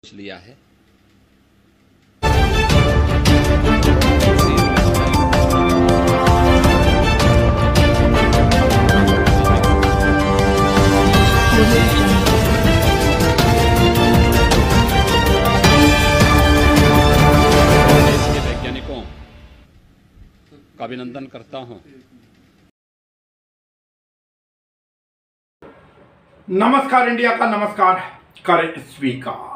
लिया है। देश के वैज्ञानिकों का अभिनंदन करता हूं। नमस्कार इंडिया का नमस्कार करें स्वीकार।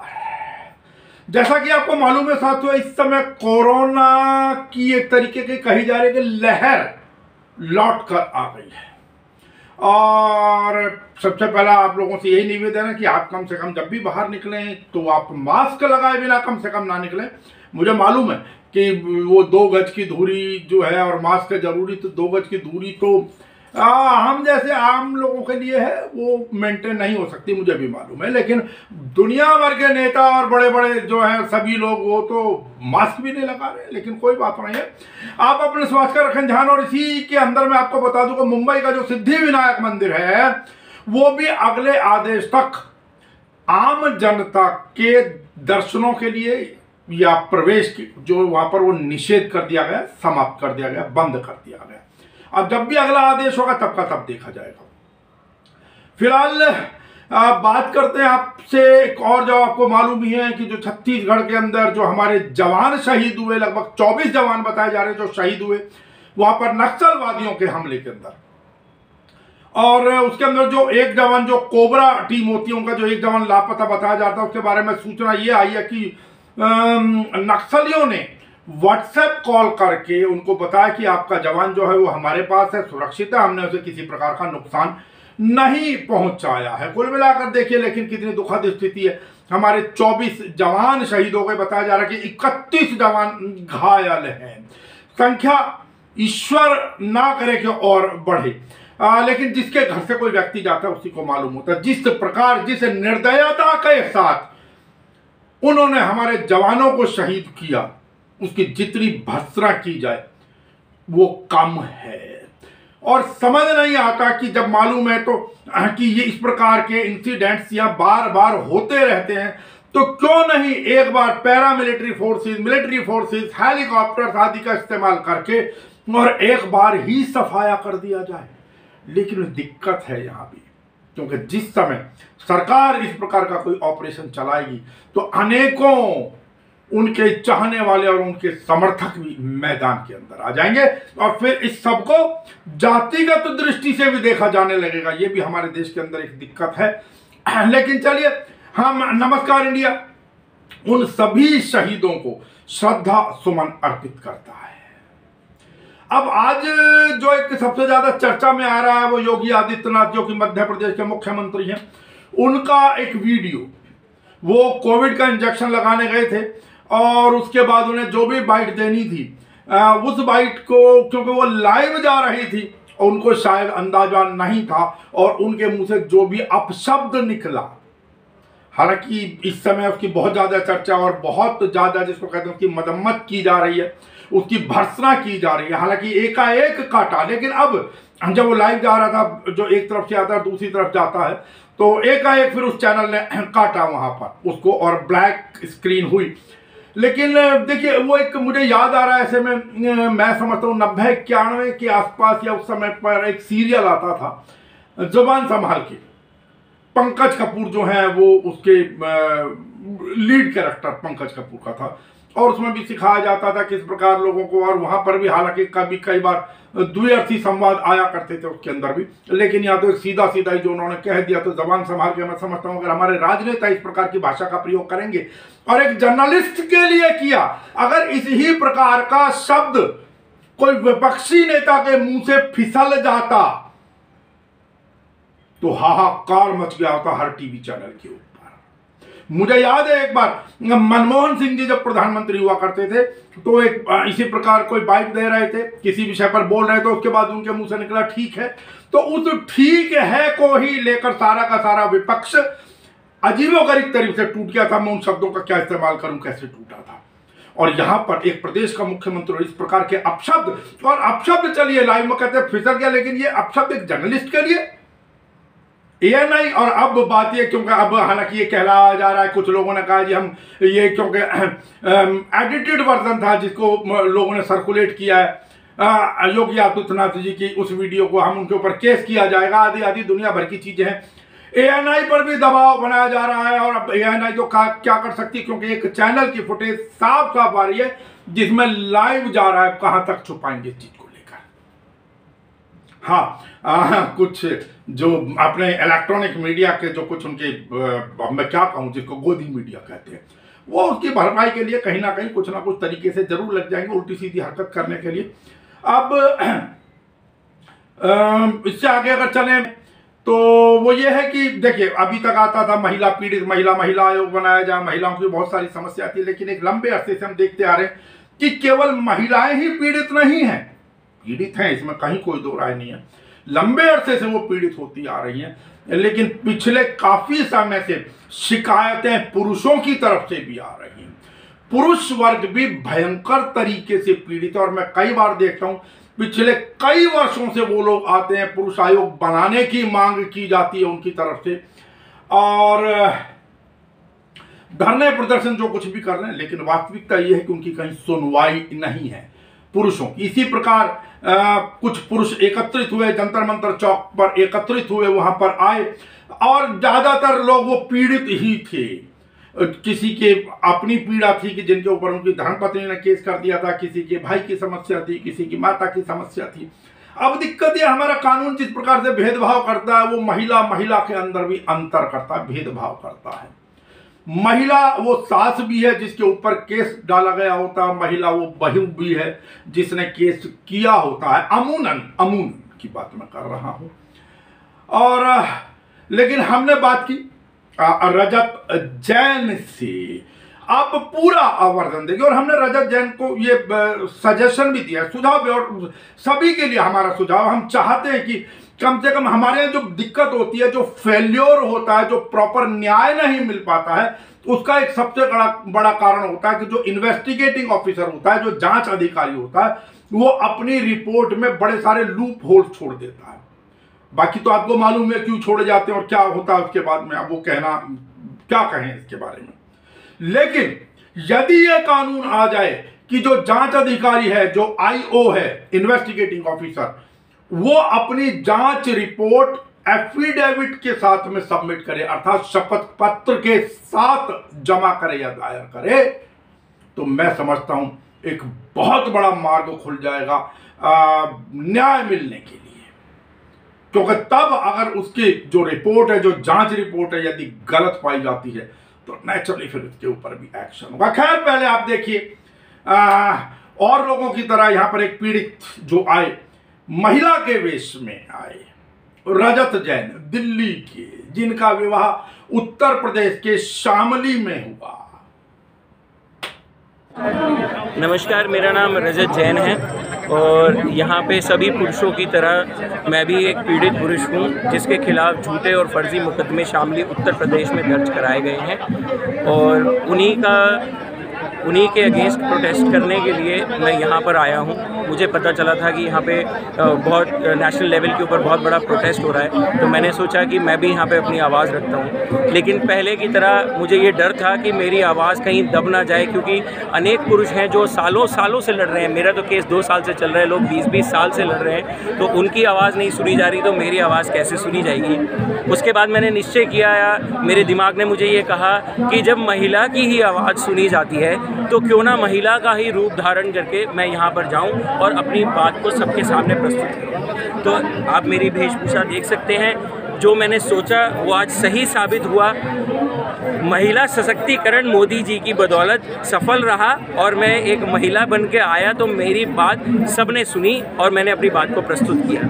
जैसा कि आपको मालूम है साथियों, इस समय कोरोना की एक तरीके की कही जा रही है कि लहर लौट कर आ गई है। और सबसे पहला आप लोगों से यही निवेदन है कि आप कम से कम जब भी बाहर निकलें तो आप मास्क लगाए बिना कम से कम ना निकलें। मुझे मालूम है कि वो 2 गज की दूरी जो है और मास्क जरूरी, तो 2 गज की दूरी तो हम जैसे आम लोगों के लिए है वो मेंटेन नहीं हो सकती, मुझे भी मालूम है। लेकिन दुनिया भर के नेता और बड़े बड़े जो हैं सभी लोग वो तो मास्क भी नहीं लगा रहे। लेकिन कोई बात नहीं है, आप अपने स्वास्थ्य का रखें ध्यान। और इसी के अंदर मैं आपको बता दूं कि मुंबई का जो सिद्धि विनायक मंदिर है वो भी अगले आदेश तक आम जनता के दर्शनों के लिए या प्रवेश की जो वहां पर वो निषेध कर दिया गया, समाप्त कर दिया गया, बंद कर दिया गया। अब जब भी अगला आदेश होगा तब का तब देखा जाएगा। फिलहाल बात करते हैं आपसे एक और, जो आपको मालूम ही है कि जो छत्तीसगढ़ के अंदर जो हमारे जवान शहीद हुए, लगभग 24 जवान बताए जा रहे हैं जो शहीद हुए वहां पर नक्सलवादियों के हमले के अंदर। और उसके अंदर जो एक जवान, जो कोबरा टीम होती है उनका जो एक जवान लापता बताया जाता है, उसके बारे में सूचना ये आई है कि नक्सलियों ने व्हाट्सएप कॉल करके उनको बताया कि आपका जवान जो है वो हमारे पास है, सुरक्षित है, हमने उसे किसी प्रकार का नुकसान नहीं पहुंचाया है। कुल मिलाकर देखिए लेकिन कितनी दुखद स्थिति है। हमारे 24 जवान शहीद हो गए, बताया जा रहा है कि 31 जवान घायल हैं। संख्या ईश्वर ना करे कि और बढ़े, लेकिन जिसके घर से कोई व्यक्ति जाता है उसी को मालूम होता है जिस प्रकार, जिस निर्दयता के साथ उन्होंने हमारे जवानों को शहीद किया, उसकी जितनी भर्त्सना की जाए वो कम है। और समझ नहीं आता कि जब मालूम है तो कि ये इस प्रकार के इंसिडेंट्स यहाँ बार बार होते रहते हैं, तो क्यों नहीं एक बार paramilitary forces, military forces, helicopters आदि का इस्तेमाल करके और एक बार ही सफाया कर दिया जाए। लेकिन दिक्कत है यहाँ भी, क्योंकि जिस समय सरकार इस प्रकार का कोई ऑपरेशन चलाएगी तो अनेकों उनके चाहने वाले और उनके समर्थक भी मैदान के अंदर आ जाएंगे और फिर इस सबको जातिगत दृष्टि से भी देखा जाने लगेगा। ये भी हमारे देश के अंदर एक दिक्कत है। लेकिन चलिए, हम नमस्कार इंडिया उन सभी शहीदों को श्रद्धा सुमन अर्पित करता है। अब आज जो एक सबसे ज्यादा चर्चा में आ रहा है वो योगी आदित्यनाथ, जो कि मध्य प्रदेश के मुख्यमंत्री हैं, उनका एक वीडियो, वो कोविड का इंजेक्शन लगाने गए थे और उसके बाद उन्हें जो भी बाइट देनी थी उस बाइट को, क्योंकि वो लाइव जा रही थी और उनको शायद अंदाजा नहीं था और उनके मुंह से जो भी अपशब्द निकला, हालांकि इस समय उसकी बहुत ज्यादा चर्चा और बहुत ज्यादा जिसको कहते हैं उसकी मदम्मत की जा रही है, उसकी भर्त्सना की जा रही है, हालांकि एकाएक काटा। लेकिन अब जब वो लाइव जा रहा था, जो एक तरफ से आता है दूसरी तरफ जाता है, तो एकाएक फिर उस चैनल ने काटा वहां पर उसको और ब्लैक स्क्रीन हुई। लेकिन देखिए, वो एक मुझे याद आ रहा है, ऐसे में मैं समझता हूँ 90-91 के आसपास या उस समय पर एक सीरियल आता था जुबान संभाल के, पंकज कपूर जो है वो उसके लीड कैरेक्टर पंकज कपूर का था और उसमें भी सिखाया जाता था किस प्रकार लोगों को, और वहां पर भी हालांकि कई बार द्विअर्थी संवाद आया करते थे उसके अंदर भी। लेकिन यहाँ तो सीधा सीधा ही जो उन्होंने कह दिया, तो जबान संभाल के मैं समझता हूँ अगर हमारे राजनेता इस प्रकार की भाषा का प्रयोग करेंगे और एक जर्नलिस्ट के लिए किया, अगर इस ही प्रकार का शब्द कोई विपक्षी नेता के मुंह से फिसल जाता तो हाहाकार मच गया होता हर टीवी चैनल के ऊपर। मुझे याद है एक बार मनमोहन सिंह जी जब प्रधानमंत्री हुआ करते थे तो एक इसी प्रकार कोई बाइट दे रहे थे, किसी विषय पर बोल रहे थे, उसके बाद उनके मुंह से निकला ठीक है, तो उस ठीक है को ही लेकर सारा का सारा विपक्ष अजीबोगरीब तरीके से टूट गया था। मैं उन शब्दों का क्या इस्तेमाल करूं, कैसे टूटा था। और यहां पर एक प्रदेश का मुख्यमंत्री इस प्रकार के अपशब्द, और अपशब्द चलिए लाइव में कहते फिसल गया, लेकिन ये अपशब्द एक जर्नलिस्ट के लिए ANI और अब बात ये, क्योंकि अब हालांकि ये कहलाया जा रहा है, कुछ लोगों ने कहा जी हम ये क्योंकि एडिटेड वर्जन था जिसको लोगों ने सर्कुलेट किया है योगी आदित्यनाथ जी की उस वीडियो को, हम उनके ऊपर केस किया जाएगा, आदि आदि दुनिया भर की चीजें हैं। ANI पर भी दबाव बनाया जा रहा है और अब ANI तो क्या कर सकती है, क्योंकि एक चैनल की फुटेज साफ साफ आ रही है जिसमें लाइव जा रहा है। कहां तक छुपाएंगे इस चीज को लेकर। हाँ कुछ जो अपने इलेक्ट्रॉनिक मीडिया के जो कुछ उनके मैं क्या कहूं जिसको गोदी मीडिया कहते हैं, वो उसकी भरपाई के लिए कहीं ना कहीं कुछ ना कुछ तरीके से जरूर लग जाएंगे उल्टी सीधी हरकत करने के लिए। अब इससे आगे अगर चलें तो वो ये है कि देखिए अभी तक आता था महिला पीड़ित, महिला आयोग बनाया जाए, महिलाओं की बहुत सारी समस्या थी, लेकिन एक लंबे अरसे से हम देखते आ रहे हैं कि केवल महिलाएं ही पीड़ित नहीं हैं, पीड़ित हैं, इसमें कहीं कोई दो राय नहीं है, लंबे अरसे से वो पीड़ित होती आ रही हैं, लेकिन पिछले काफी समय से शिकायतें पुरुषों की तरफ से भी आ रही हैं। पुरुष वर्ग भी भयंकर तरीके से पीड़ित है और मैं कई बार देखता हूं पिछले कई वर्षों से वो लोग आते हैं, पुरुष आयोग बनाने की मांग की जाती है उनकी तरफ से और धरने प्रदर्शन जो कुछ भी कर रहे हैं, लेकिन वास्तविकता यह है कि उनकी कहीं सुनवाई नहीं है पुरुषों की। इसी प्रकार कुछ पुरुष एकत्रित हुए, जंतर मंतर चौक पर एकत्रित हुए, वहां पर आए और ज्यादातर लोग वो पीड़ित ही थे। किसी के अपनी पीड़ा थी कि जिनके ऊपर उनकी धर्मपत्नी ने केस कर दिया था, किसी के भाई की समस्या थी, किसी की माता की समस्या थी। अब दिक्कत यह हमारा कानून जिस प्रकार से भेदभाव करता है वो महिला के अंदर भी अंतर करता है, भेदभाव करता है। महिला वो सास भी है जिसके ऊपर केस डाला गया होता है, महिला वो बहू भी है जिसने केस किया होता है, अमूनन की बात मैं कर रहा हूं। और लेकिन हमने बात की रजत जैन से, आप पूरा आवर्जन देखिए और हमने रजत जैन को ये सजेशन भी दिया, सुझाव भी, और सभी के लिए हमारा सुझाव, हम चाहते हैं कि कम से कम हमारे यहाँ जो दिक्कत होती है, जो फेल्योर होता है, जो प्रॉपर न्याय नहीं मिल पाता है, उसका एक सबसे बड़ा कारण होता है कि जो इन्वेस्टिगेटिंग ऑफिसर होता है, जो जांच अधिकारी होता है, वो अपनी रिपोर्ट में बड़े सारे लूप होल छोड़ देता है। बाकी तो आपको मालूम है क्यों छोड़े जाते हैं और क्या होता है उसके बाद में, अब वो कहना क्या कहें इसके बारे में। लेकिन यदि यह कानून आ जाए कि जो जांच अधिकारी है, जो IO है, इन्वेस्टिगेटिंग ऑफिसर, वो अपनी जांच रिपोर्ट एफिडेविट के साथ में सबमिट करे, अर्थात शपथ पत्र के साथ जमा करे या दायर करे, तो मैं समझता हूं एक बहुत बड़ा मार्ग खुल जाएगा न्याय मिलने के लिए। क्योंकि तब अगर उसकी जो रिपोर्ट है, जो जांच रिपोर्ट है, यदि गलत पाई जाती है तो नेचुरली फिर उसके ऊपर भी एक्शन होगा। खैर पहले आप देखिए और लोगों की तरह यहां पर एक पीड़ित जो आए, महिला के वेश में आए, रजत जैन दिल्ली के, जिनका विवाह उत्तर प्रदेश के शामली में हुआ। नमस्कार, मेरा नाम रजत जैन है और यहाँ पे सभी पुरुषों की तरह मैं भी एक पीड़ित पुरुष हूँ जिसके खिलाफ झूठे और फर्जी मुकदमे शामली उत्तर प्रदेश में दर्ज कराए गए हैं और उन्हीं के अगेंस्ट प्रोटेस्ट करने के लिए मैं यहाँ पर आया हूँ। मुझे पता चला था कि यहाँ पे बहुत नेशनल लेवल के ऊपर बहुत बड़ा प्रोटेस्ट हो रहा है, तो मैंने सोचा कि मैं भी यहाँ पे अपनी आवाज़ रखता हूँ। लेकिन पहले की तरह मुझे ये डर था कि मेरी आवाज़ कहीं दब ना जाए, क्योंकि अनेक पुरुष हैं जो सालों से लड़ रहे हैं। मेरा तो केस 2 साल से चल रहा है, लोग 20-20 साल से लड़ रहे हैं, तो उनकी आवाज़ नहीं सुनी जा रही तो मेरी आवाज़ कैसे सुनी जाएगी। उसके बाद मैंने निश्चय किया, मेरे दिमाग ने मुझे ये कहा कि जब महिला की ही आवाज़ सुनी जाती है तो क्यों ना महिला का ही रूप धारण करके मैं यहाँ पर जाऊँ और अपनी बात को सबके सामने प्रस्तुत करूँ। तो आप मेरी वेशभूषा देख सकते हैं, जो मैंने सोचा वो आज सही साबित हुआ। महिला सशक्तिकरण मोदी जी की बदौलत सफल रहा और मैं एक महिला बन के आया तो मेरी बात सबने सुनी और मैंने अपनी बात को प्रस्तुत किया।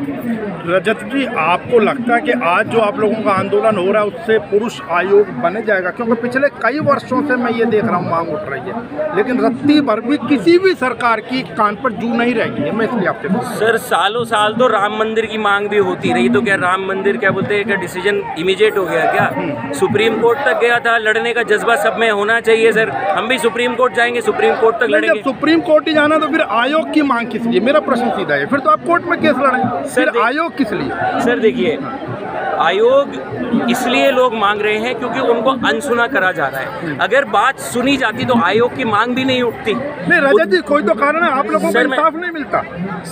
रजत जी, आपको लगता है कि आज जो आप लोगों का आंदोलन हो रहा है उससे पुरुष आयोग बन जाएगा? क्योंकि पिछले कई वर्षों से मैं ये देख रहा हूँ मांग उठ रही है, लेकिन रत्ती भर भी किसी भी सरकार की कान पर जू नहीं रहेगी है। मैं इसलिए आपसे सर, सालों साल तो राम मंदिर की मांग भी होती रही, तो क्या राम मंदिर क्या बोलते हैं, क्या डिसीजन इमीडिएट हो गया क्या? सुप्रीम कोर्ट तक गया था, लड़ने का जज्बा सब में होना चाहिए सर। हम भी सुप्रीम कोर्ट जाएंगे, सुप्रीम कोर्ट तक लड़ेंगे। सुप्रीम कोर्ट ही जाना तो फिर आयोग की मांग किस लिए? मेरा प्रश्न सीधा है, फिर तो आप कोर्ट में केस लड़ेंगे, फिर आयोग किस लिए? सर देखिए, आयोग इसलिए लोग मांग रहे हैं क्योंकि उनको अनसुना करा जा रहा है। अगर बात सुनी जाती तो आयोग की मांग भी नहीं उठती। नहीं रजत जी, कोई तो कारण है, आप लोगों को इंसाफ नहीं मिलता।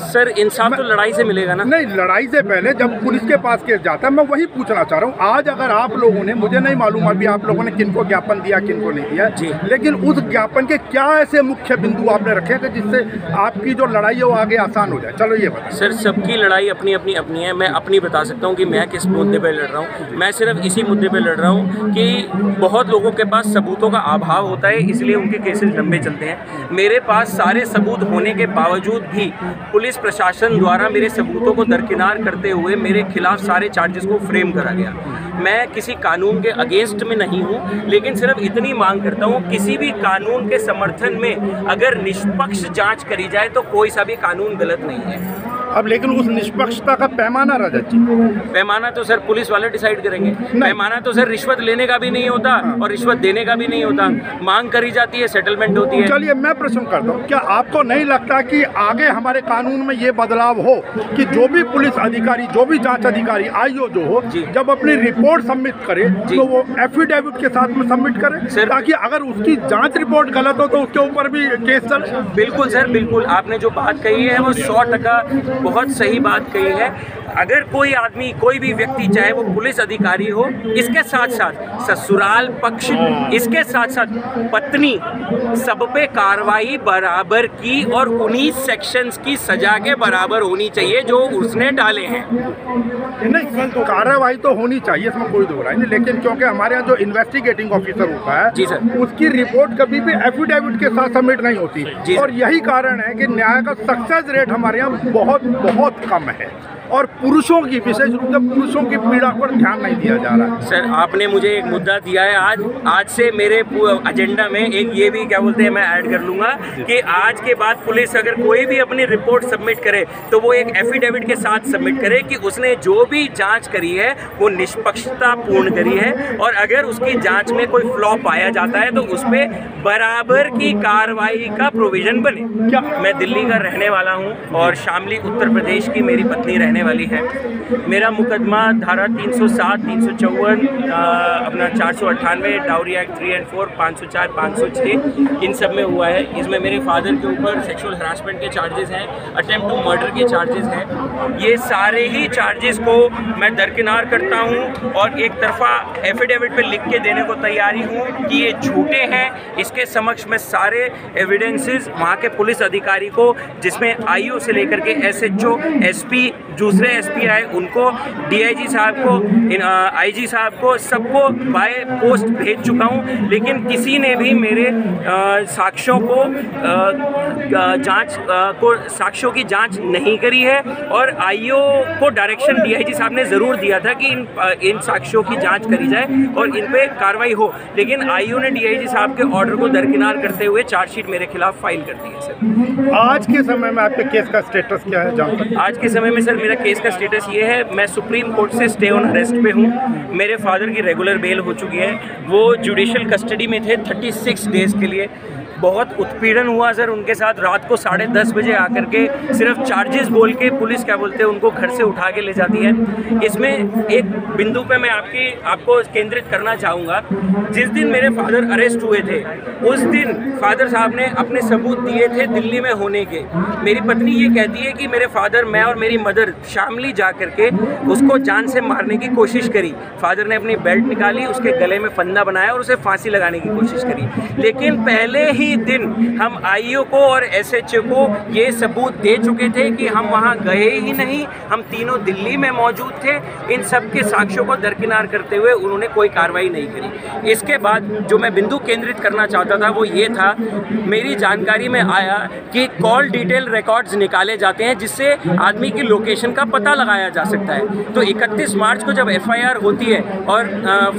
सर इंसाफ तो लड़ाई से मिलेगा ना। नहीं, लड़ाई से पहले जब पुलिस के पास केस जाता है, मैं वही पूछना चाह रहा हूँ। आज अगर आप लोगों ने, मुझे नहीं मालूम अभी आप लोगों ने किनको ज्ञापन दिया किनको नहीं दिया जी, लेकिन उस ज्ञापन के क्या ऐसे मुख्य बिंदु आपने रखे कि जिससे आपकी जो लड़ाई है वो आगे आसान हो जाए? चलो ये बताओ। सर सबकी लड़ाई अपनी अपनी है। मैं अपनी बता सकता हूँ कि मैं किस मुद्दे पे लड़ रहा हूँ। मैं सिर्फ इसी मुद्दे पे लड़ रहा हूँ कि बहुत लोगों के पास सबूतों का अभाव होता है, इसलिए उनके केसेस लंबे चलते हैं। मेरे पास सारे सबूत होने के बावजूद भी पुलिस प्रशासन द्वारा मेरे सबूतों को दरकिनार करते हुए मेरे खिलाफ सारे चार्जेस को फ्रेम करा गया। मैं किसी कानून के अगेंस्ट में नहीं हूँ, लेकिन सिर्फ इतनी मांग करता हूँ, किसी भी कानून के समर्थन में अगर निष्पक्ष जांच करी जाए तो कोई सा भी कानून गलत नहीं है। अब लेकिन उस निष्पक्षता का पैमाना रजत जी, पैमाना तो सर पुलिस वाले डिसाइड करेंगे। पैमाना तो सर रिश्वत लेने का भी नहीं होता और रिश्वत देने का भी नहीं होता। मांग करी जाती है, सेटलमेंट होती है। चलिए मैं प्रश्न करता हूँ, क्या आपको नहीं लगता कि आगे हमारे कानून में ये बदलाव हो कि जो भी पुलिस अधिकारी, जो भी जांच अधिकारी आईओ जो हो, जब अपनी रिपोर्ट सबमिट करे तो वो एफिडेविट के साथ में सबमिट करे, ताकि अगर उसकी जांच रिपोर्ट गलत हो तो उसके ऊपर भी केस चले? बिल्कुल सर, बिल्कुल। आपने जो बात कही है वो 100% बहुत सही बात कही है। अगर कोई आदमी, कोई भी व्यक्ति, चाहे वो पुलिस अधिकारी हो, इसके साथ साथ ससुराल पक्ष, इसके साथ साथ पत्नी, सब पे कार्रवाई बराबर की और 19 सेक्शंस की सजा के बराबर होनी चाहिए जो उसने डाले हैं। नहीं, कार्रवाई तो होनी चाहिए, इसमें कोई दो राय नहीं, लेकिन क्योंकि हमारे यहाँ जो इन्वेस्टिगेटिंग ऑफिसर होता है जी सर, उसकी रिपोर्ट कभी भी एफिडेविट के साथ सबमिट नहीं होती, और यही कारण है कि न्याय का सक्सेस रेट हमारे यहाँ बहुत कम है और पुरुषों की, विशेष रूप से पुरुषों की पीड़ा पर ध्यान नहीं दिया जा रहा है। सर आपने मुझे एक मुद्दा दिया है आज से मेरे एजेंडा में एक ये भी क्या बोलते हैं मैं ऐड कर लूँगा कि आज के बाद पुलिस अगर कोई भी अपनी रिपोर्ट सबमिट करे तो वो एक एफिडेविट के साथ सबमिट करे कि उसने जो भी जांच करी है वो निष्पक्षता पूर्ण करी है, और अगर उसकी जांच में कोई फ्लॉ पाया जाता है तो उस पर बराबर की कार्रवाई का प्रोविजन बने। क्या मैं दिल्ली का रहने वाला हूँ और शामली उत्तर प्रदेश की मेरी पत्नी रहने वाली है। मेरा मुकदमा धारा 307, 354, अपना 498, डाउरी एक्ट 3 और 4, 504, 506 इन सब में हुआ है। इसमें मेरे फादर के ऊपर सेक्सुअल हरासमेंट के चार्जेस हैं, अटेम्प्ट टू मर्डर के चार्जेस हैं। ये सारे ही चार्जेस को मैं दरकिनार करता हूँ और एक तरफा एफिडेविट पे लिख के देने को तैयारी हूँ कि ये झूठे हैं। इसके समक्ष मैं सारे एविडेंसेस वहाँ के पुलिस अधिकारी को, जिसमें आईओ से लेकर के एसएचओ, एसपी, दूसरे एसपी आए उनको, डीआईजी साहब को, आईजी साहब को, सबको बाय पोस्ट भेज चुका हूं, लेकिन किसी ने भी मेरे साक्ष्यों को साक्ष्यों की जांच नहीं करी है। और आईओ को डायरेक्शन डीआईजी साहब ने ज़रूर दिया था कि इन साक्ष्यों की जांच करी जाए और इन पे कार्रवाई हो, लेकिन आईओ ने डीआईजी साहब के ऑर्डर को दरकिनार करते हुए चार्जशीट मेरे खिलाफ फाइल कर दी है। सर आज के समय में आपके केस का स्टेटस क्या है जानते हैं? आज के समय में सर मेरा केस का स्टेटस ये है, मैं सुप्रीम कोर्ट से स्टे ऑन अरेस्ट पे हूँ। मेरे फादर की रेगुलर बेल हो चुकी है, वो जुडिशियल कस्टडी में थे 36 डेज़ के लिए। बहुत उत्पीड़न हुआ सर उनके साथ। रात को 10:30 बजे आकर के सिर्फ चार्जेस बोल के पुलिस क्या बोलते हैं उनको घर से उठा के ले जाती है। इसमें एक बिंदु पे मैं आपको केंद्रित करना चाहूँगा। जिस दिन मेरे फादर अरेस्ट हुए थे उस दिन फादर साहब ने अपने सबूत दिए थे दिल्ली में होने के। मेरी पत्नी ये कहती है कि मेरे फादर, मैं और मेरी मदर शामली जा कर के उसको जान से मारने की कोशिश करी। फादर ने अपनी बेल्ट निकाली, उसके गले में फंदा बनाया और उसे फांसी लगाने की कोशिश करी। लेकिन पहले ही दिन हम आईओ को और एसएचओ को ये सबूत दे चुके थे कि हम वहाँ गए ही नहीं, हम तीनों दिल्ली में मौजूद थे। इन सब के साक्ष्यों को दरकिनार करते हुए उन्होंने कोई कार्रवाई नहीं करी। इसके बाद जो मैं बिंदु केंद्रित करना चाहता था वो ये था, मेरी जानकारी में आया कि कॉल डिटेल रिकॉर्ड्स निकाले जाते हैं जिससे आदमी की लोकेशन का पता लगाया जा सकता है। तो 31 मार्च को जब एफआईआर होती है और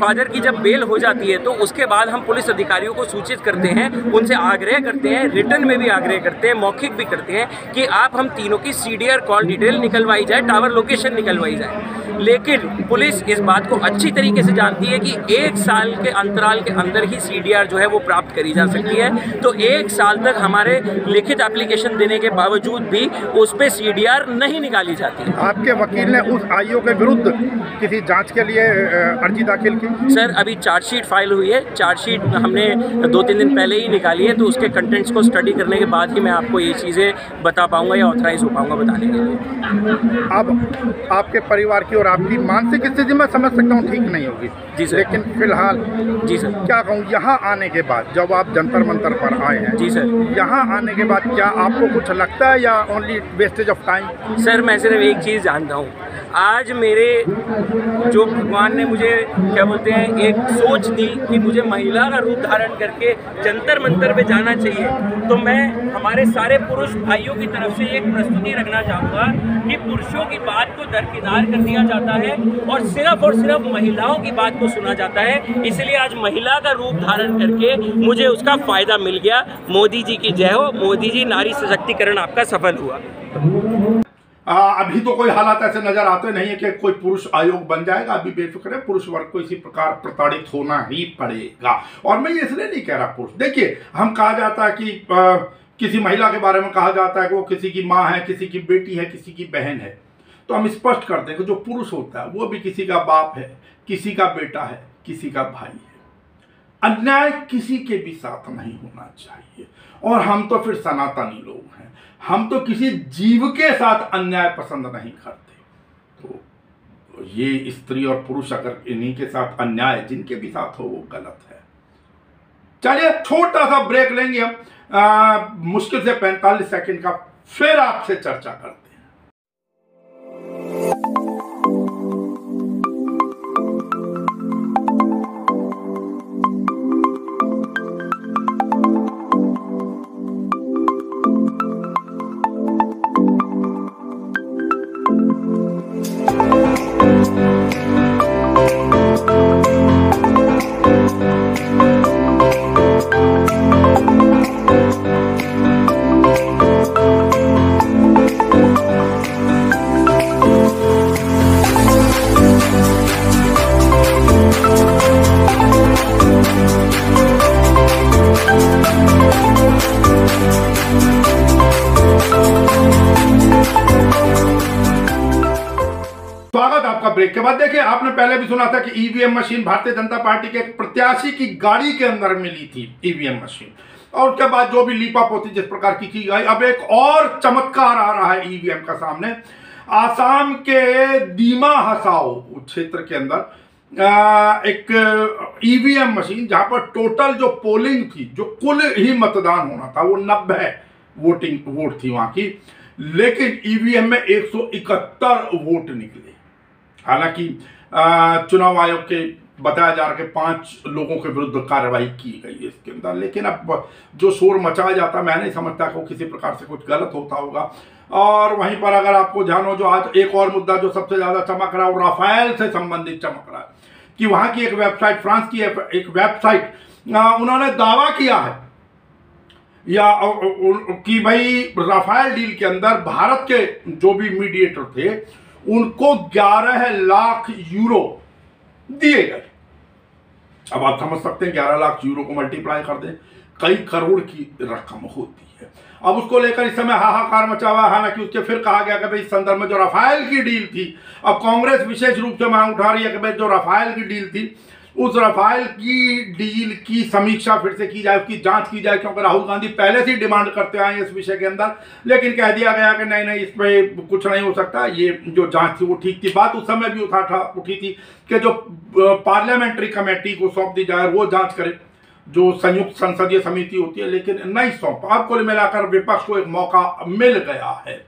फादर की जब बेल हो जाती है तो उसके बाद हम पुलिस अधिकारियों को सूचित करते हैं, उनसे आग्रह करते हैं, रिटर्न में भी आग्रह करते हैं, मौखिक भी करते हैं कि आप हम तीनों की सीडीआर कॉल डिटेल निकलवाई जाए, टावर लोकेशन निकलवाई जाए। लेकिन पुलिस इस बात को अच्छी तरीके से जानती है कि 1 साल के अंतराल के अंदर ही CDR जो है वो प्राप्त करी जा सकती है। तो 1 साल तक हमारे लिखित एप्लीकेशन देने के बावजूद भी उस पर CDR नहीं निकाली जाती। आपके वकील ने उस आईओ के विरुद्ध किसी जांच के लिए अर्जी दाखिल की? सर अभी चार्जशीट फाइल हुई है, चार्जशीट हमने 2-3 दिन पहले ही निकाली है, तो उसके कंटेंट्स को स्टडी करने के बाद ही मैं आपको ये चीज़ें बता पाऊंगा या ऑथराइज हो पाऊंगा बताने के लिए। अब आपके परिवार की और आपकी मानसिक स्थिति मैं समझ सकता हूँ ठीक नहीं होगी जी सर, लेकिन फिलहाल जी सर, क्या कहूँ, यहाँ आने के बाद जब आप जंतर मंतर पर आए हैं, जी सर, यहाँ आने के बाद क्या आपको कुछ लगता है या only wastage of time? Sir मैं सिर्फ एक चीज़ जानता हूँ, आज मेरे जो भगवान ने मुझे क्या बोलते हैं एक सोच दी कि मुझे महिला का रूप धारण करके जंतर मंतर पे जाना चाहिए, तो मैं हमारे सारे पुरुष भाइयों की तरफ से एक प्रस्तुति रखना चाहूँगा कि पुरुषों की बात को दरकिनार कर दिया जाता है और सिर्फ महिलाओं की बात को सुना जाता है। इसलिए आज महिला का रूप धारण करके मुझे उसका फ़ायदा मिल गया। मोदी जी की जय हो। मोदी जी, नारी सशक्तिकरण आपका सफल हुआ। अभी तो कोई हालात ऐसे नजर आते नहीं है कि कोई पुरुष आयोग बन जाएगा। अभी बेफिक्र है, पुरुष वर्ग को इसी प्रकार प्रताड़ित होना ही पड़ेगा। और मैं इसलिए नहीं कह रहा पुरुष, देखिए हम कहा जाता है कि किसी महिला के बारे में कहा जाता है कि वो किसी की माँ है, किसी की बेटी है, किसी की बहन है, तो हम स्पष्ट कर दें कि जो पुरुष होता है वो भी किसी का बाप है, किसी का बेटा है, किसी का भाई है। अन्याय किसी के भी साथ नहीं होना चाहिए। और हम तो फिर सनातनी लोग हैं, हम तो किसी जीव के साथ अन्याय पसंद नहीं करते। तो ये स्त्री और पुरुष अगर इन्हीं के साथ अन्याय जिनके भी साथ हो वो गलत है। चलिए छोटा सा ब्रेक लेंगे हम, मुश्किल से 45 सेकंड का, फिर आपसे चर्चा करते हैं। स्वागत आपका ब्रेक के बाद। देखिए आपने पहले भी सुना था कि EVM machine Bharatiya Janata party के एक प्रत्याशी की गाड़ी के अंदर मिली थी ईवीएम मशीन, और उसके बाद जो भी लीपापोती जिस प्रकार की गई, अब एक और चमत्कार आ रहा है ईवीएम का सामने। आसाम के दीमा हसाओ क्षेत्र के अंदर एक ईवीएम मशीन, जहां पर टोटल जो पोलिंग थी, जो कुल ही मतदान होना था, वो 90 वोट थी वहां की, लेकिन ईवीएम में 171 वोट निकले। हालांकि चुनाव आयोग के बताया जा रहा है कि 5 लोगों के विरुद्ध कार्रवाई की गई है इसके अंदर, लेकिन अब जो शोर मचाया जाता है, मैं नहीं समझता कि वो किसी प्रकार से कुछ गलत होता होगा। और वहीं पर अगर आपको ध्यान हो, जो आज एक और मुद्दा जो सबसे ज्यादा चमक रहा है वो राफेल से संबंधित चमक रहा है कि वहां की एक वेबसाइट, फ्रांस की एक वेबसाइट, उन्होंने दावा किया है या कि भाई राफेल डील के अंदर भारत के जो भी मीडिएटर थे उनको 11 लाख यूरो दिए गए। अब आप समझ सकते हैं 11 लाख यूरो को मल्टीप्लाई कर दें, कई करोड़ की रकम होती है। अब उसको लेकर इस समय हाहाकार मचा हुआ है। हालांकि उसके फिर कहा गया कि भाई इस संदर्भ में जो राफेल की डील थी, अब कांग्रेस विशेष रूप से मांग उठा रही है कि भाई जो राफेल की डील थी, उस राफेल की डील की समीक्षा फिर से की जाए, उसकी जांच की जाए, क्योंकि राहुल गांधी पहले से डिमांड करते आए हैं इस विषय के अंदर, लेकिन कह दिया गया कि नहीं इस पर कुछ नहीं हो सकता, ये जो जांच थी वो ठीक थी। बात उस समय भी उठी थी कि जो पार्लियामेंट्री कमेटी को सौंप दी जाए, वो जांच करे, जो संयुक्त संसदीय समिति होती है, लेकिन नहीं सौंपा। अब कुल मिलाकर विपक्ष को एक मौका मिल गया है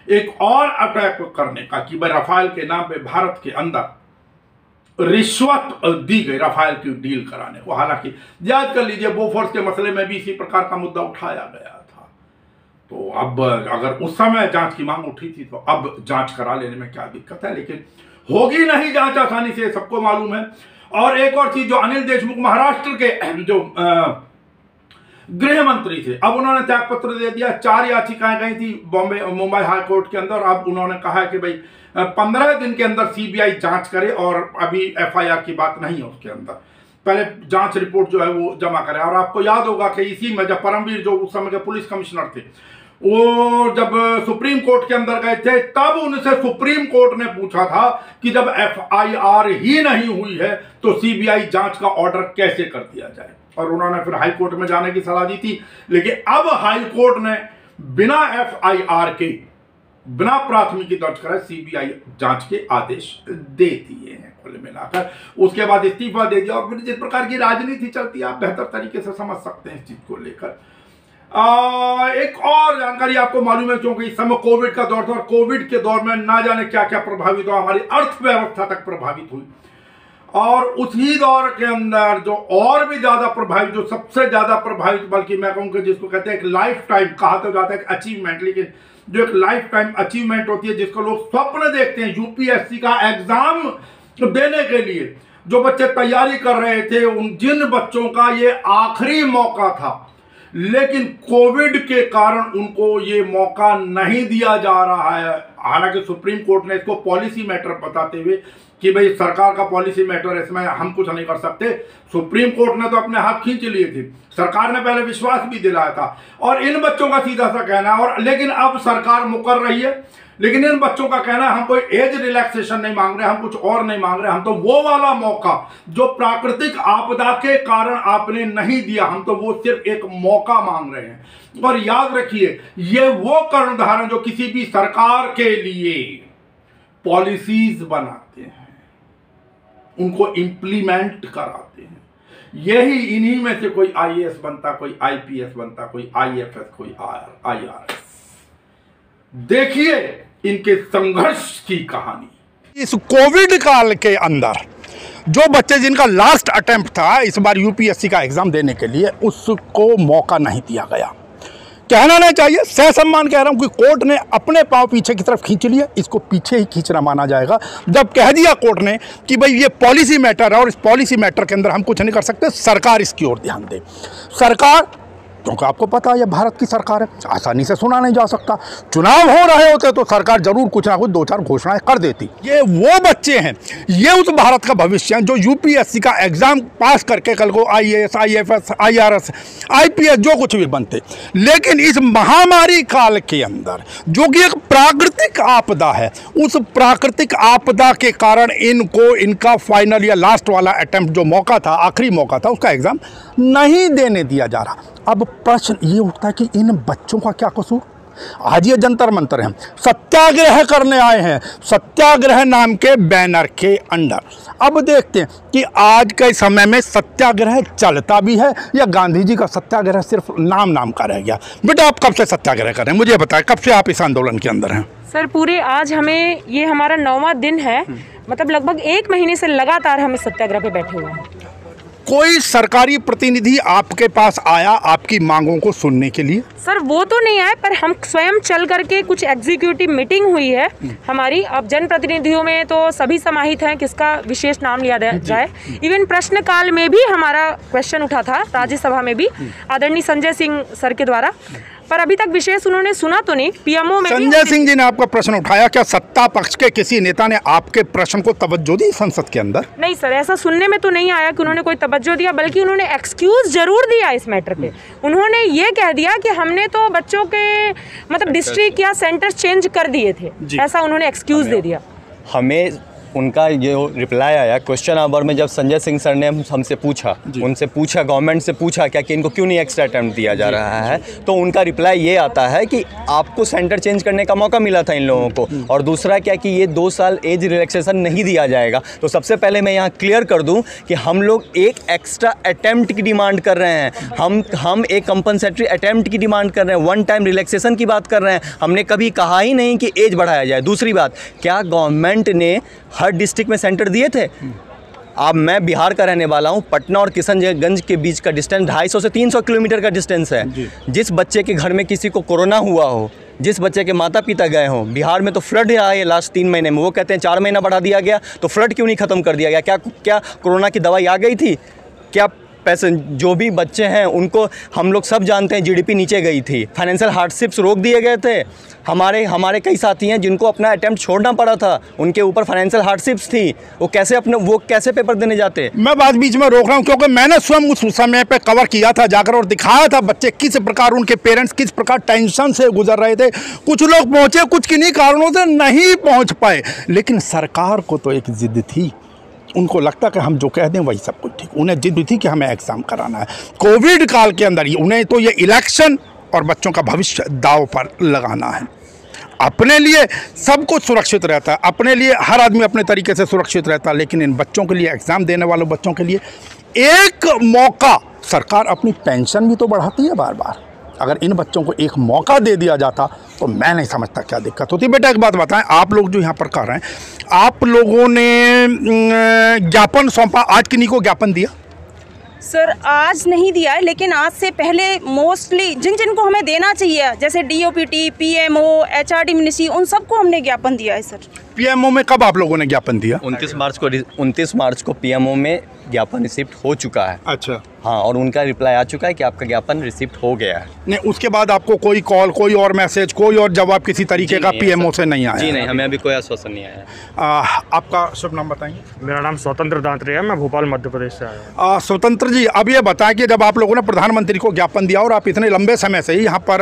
एक और अटैक करने का कि भाई राफेल के नाम पे भारत के अंदर रिश्वत दी गई राफेल की डील कराने को। हालांकि याद कर लीजिए बोफोर्स के मसले में भी इसी प्रकार का मुद्दा उठाया गया था। तो अब अगर उस समय जांच की मांग उठी थी तो अब जांच करा लेने में क्या दिक्कत है, लेकिन होगी नहीं जांच आसानी से, सबको मालूम है। और एक और चीज, जो अनिल देशमुख महाराष्ट्र के जो गृह मंत्री थे। अब उन्होंने त्यागपत्र दे दिया। 4 याचिकाएं गई थी मुंबई हाई कोर्ट के अंदर। अब उन्होंने कहा कि भाई 15 दिन के अंदर सीबीआई जांच करे और अभी एफआईआर की बात नहीं है उसके अंदर, पहले जांच रिपोर्ट जो है वो जमा करे। और आपको याद होगा कि इसी में जब परमवीर जो उस समय के पुलिस कमिश्नर थे, वो जब सुप्रीम कोर्ट के अंदर गए थे, तब उनसे सुप्रीम कोर्ट ने पूछा था कि जब एफआईआर ही नहीं हुई है तो सीबीआई जांच का ऑर्डर कैसे कर दिया जाए। और उन्होंने फिर हाई कोर्ट में जाने की सलाह दी थी। लेकिन अब हाई कोर्ट ने बिना एफआईआर के, बिना प्राथमिकी दर्ज कराए सीबीआई जांच के आदेश दे दिए हैं कुल मिलाकर। उसके बाद इस्तीफा दे दिया। और फिर जिस प्रकार की राजनीति चलती है आप बेहतर तरीके से समझ सकते हैं इस चीज को लेकर। एक और जानकारी आपको मालूम है, क्योंकि इस समय कोविड का दौर था और कोविड के दौर में ना जाने क्या क्या प्रभावित हुआ, हमारी अर्थव्यवस्था तक प्रभावित हुई। और उसी दौर के अंदर जो और भी ज्यादा प्रभावित, जो सबसे ज्यादा प्रभावित, बल्कि मैं कहूँगा जिसको कहते हैं एक लाइफ टाइम, कहा तो जाता है अचीवमेंट, लेकिन जो एक लाइफ टाइम अचीवमेंट होती है जिसको लोग स्वप्न देखते हैं, यूपीएससी का एग्जाम देने के लिए जो बच्चे तैयारी कर रहे थे, उन जिन बच्चों का ये आखिरी मौका था, लेकिन कोविड के कारण उनको ये मौका नहीं दिया जा रहा है। हालांकि सुप्रीम कोर्ट ने इसको पॉलिसी मैटर बताते हुए कि भाई सरकार का पॉलिसी मैटर है, इसमें हम कुछ नहीं कर सकते। सुप्रीम कोर्ट ने तो अपने हाथ खींच लिए थे, सरकार ने पहले विश्वास भी दिलाया था। और इन बच्चों का सीधा सा कहना है, और लेकिन अब सरकार मुकर रही है, लेकिन इन बच्चों का कहना है हम कोई एज रिलैक्सेशन नहीं मांग रहे, हम कुछ और नहीं मांग रहे, हम तो वो वाला मौका जो प्राकृतिक आपदा के कारण आपने नहीं दिया, हम तो वो सिर्फ एक मौका मांग रहे हैं। और याद रखिए, ये वो कर्णधार जो किसी भी सरकार के लिए पॉलिसीज बनाते हैं, उनको इंप्लीमेंट कराते हैं। यही इन्हीं में से कोई आईएएस बनता, कोई आईपीएस बनता, कोई आईएफएस, कोई आईआरएस। देखिए इनके संघर्ष की कहानी। इस कोविड काल के अंदर जो बच्चे जिनका लास्ट अटेम्प्ट था इस बार यूपीएससी का एग्जाम देने के लिए, उसको मौका नहीं दिया गया। कहना नहीं चाहिए, सहसम्मान कह रहा हूं कि कोर्ट ने अपने पांव पीछे की तरफ खींच लिए, इसको पीछे ही खींचना माना जाएगा। जब कह दिया कोर्ट ने कि भाई ये पॉलिसी मैटर है और इस पॉलिसी मैटर के अंदर हम कुछ नहीं कर सकते, सरकार इसकी ओर ध्यान दे। सरकार, क्योंकि आपको पता है ये भारत की सरकार है, आसानी से सुना नहीं जा सकता। चुनाव हो रहे होते तो सरकार जरूर कुछ ना कुछ 2-4 घोषणाएं कर देती। ये वो बच्चे हैं, ये उस भारत का भविष्य है जो यूपीएससी का एग्जाम पास करके कल को आईएएस, आईएफएस, आईआरएस, आईपीएस जो कुछ भी बनते। लेकिन इस महामारी काल के अंदर जो कि एक प्राकृतिक आपदा है, उस प्राकृतिक आपदा के कारण इनको इनका फाइनल या लास्ट वाला अटेम्प्ट जो मौका था, आखिरी मौका था, उसका एग्जाम नहीं देने दिया जा रहा। अब प्रश्न ये उठता है कि इन बच्चों का क्या कसूर? आज ये जंतर मंतर हैं, सत्याग्रह करने आए हैं, सत्याग्रह नाम के बैनर के अंडर। अब देखते हैं कि आज के समय में सत्याग्रह चलता भी है या गांधी जी का सत्याग्रह सिर्फ नाम का रह गया। बेटा आप कब से सत्याग्रह कर रहे हैं, मुझे बताएं, कब से आप इस आंदोलन के अंदर हैं? सर पूरे आज हमें ये हमारा 9वां दिन है, मतलब लगभग 1 महीने से लगातार हम इस सत्याग्रह पे बैठे हुए हैं। कोई सरकारी प्रतिनिधि आपके पास आया आपकी मांगों को सुनने के लिए? सर वो तो नहीं आए, पर हम स्वयं चल करके कुछ एग्जीक्यूटिव मीटिंग हुई है हमारी। अब जनप्रतिनिधियों में तो सभी समाहित हैं, किसका विशेष नाम लिया जाए। इवन प्रश्नकाल में भी हमारा क्वेश्चन उठा था, राज्यसभा में भी आदरणीय संजय सिंह सर के द्वारा, पर अभी तक विशेष उन्होंने सुना तो नहीं। पीएमओ में संजय सिंह जी ने आपका प्रश्न उठाया, क्या सत्ता पक्ष के किसी नेता ने आपके प्रश्न को तवज्जो दी संसद के अंदर? नहीं सर, ऐसा सुनने में तो नहीं आया कि उन्होंने कोई तवज्जो दिया, बल्कि उन्होंने एक्सक्यूज जरूर दिया इस मैटर पे। उन्होंने ये कह दिया कि हमने तो बच्चों के मतलब डिस्ट्रिक्ट या सेंटर चेंज कर दिए थे, ऐसा उन्होंने एक्सक्यूज दे दिया। हमें उनका ये रिप्लाई आया क्वेश्चन आवर में, जब संजय सिंह सर ने हमसे पूछा, उनसे पूछा, गवर्नमेंट से पूछा क्या कि इनको क्यों नहीं एक्स्ट्रा अटेम्प्ट दिया जा रहा है, तो उनका रिप्लाई ये आता है कि आपको सेंटर चेंज करने का मौका मिला था इन लोगों को, और दूसरा क्या कि ये 2 साल एज रिलैक्सेशन नहीं दिया जाएगा। तो सबसे पहले मैं यहाँ क्लियर कर दूँ कि हम लोग एक एक्स्ट्रा अटेम्प्ट की डिमांड कर रहे हैं, हम एक कंपनसेटरी अटेम्प्ट की डिमांड कर रहे हैं, 1 टाइम रिलैक्सेशन की बात कर रहे हैं। हमने कभी कहा ही नहीं कि एज बढ़ाया जाए। दूसरी बात, क्या गवर्नमेंट ने हर डिस्ट्रिक्ट में सेंटर दिए थे? अब मैं बिहार का रहने वाला हूँ, पटना और किशनगंज के बीच का डिस्टेंस 250 से 300 किलोमीटर का डिस्टेंस है। जिस बच्चे के घर में किसी को कोरोना हुआ हो, जिस बच्चे के माता पिता गए हों, बिहार में तो फ्लड आया है लास्ट 3 महीने में, वो कहते हैं 4 महीना बढ़ा दिया गया, तो फ्लड क्यों नहीं ख़त्म कर दिया गया? क्या कोरोना की दवाई आ गई थी? क्या पैसे जो भी बच्चे हैं उनको हम लोग सब जानते हैं, जीडीपी नीचे गई थी, फाइनेंशियल हार्डशिप्स रोक दिए गए थे। हमारे कई साथी हैं जिनको अपना अटेम्प्ट छोड़ना पड़ा था, उनके ऊपर फाइनेंशियल हार्डशिप्स थी, वो कैसे पेपर देने जाते। मैं बात बीच में रोक रहा हूं क्योंकि मैंने स्वयं उस समय पे कवर किया था जाकर और दिखाया था बच्चे किस प्रकार, उनके पेरेंट्स किस प्रकार टेंशन से गुजर रहे थे। कुछ लोग पहुंचे, कुछ किन्हीं कारणों से नहीं पहुंच पाए, लेकिन सरकार को तो एक जिद थी, उनको लगता कि हम जो कह दें वही सब कुछ ठीक। उन्हें जिद थी कि हमें एग्ज़ाम कराना है। कोविड काल के अंदर ही उन्हें तो ये इलेक्शन और बच्चों का भविष्य दांव पर लगाना है। अपने लिए सब कुछ सुरक्षित रहता है, अपने लिए हर आदमी अपने तरीके से सुरक्षित रहता है, लेकिन इन बच्चों के लिए, एग्ज़ाम देने वालों बच्चों के लिए एक मौका, सरकार अपनी पेंशन भी तो बढ़ाती है बार बार, अगर इन बच्चों को एक मौका दे दिया जाता तो मैं नहीं समझता क्या दिक्कत होती। बेटा एक बात बताएं, आप लोग जो यहाँ पर कर रहे हैं, आप लोगों ने ज्ञापन सौंपा, आज किन्हीं को ज्ञापन दिया? सर आज नहीं दिया है, लेकिन आज से पहले मोस्टली जिनको हमें देना चाहिए, जैसे डीओपीटी, पीएमओ, एचआरडी मिनिस्ट्री, उन सबको हमने ज्ञापन दिया है। सर पीएमओ में कब आप लोगों ने ज्ञापन दिया? 29 मार्च को पीएमओ में ज्ञापन रिसिप्ट हो चुका है। अच्छा, हाँ, और उनका रिप्लाई आ चुका है कि आपका ज्ञापन रिसिप्ट हो गया है। नहीं, उसके बाद आपको कोई कॉल, कोई और मैसेज, कोई और जवाब किसी तरीके का पीएमओ से नहीं आया? जी नहीं, हमें अभी कोई आश्वासन नहीं आया। आपका शुभ नाम बताएंगे? मेरा नाम स्वतंत्र दांतरे है, मैं भोपाल मध्य प्रदेश से आया हूँ। स्वतंत्र जी, अब ये बताएं कि जब आप लोगों ने प्रधानमंत्री को ज्ञापन दिया और आप इतने लंबे समय से ही यहाँ पर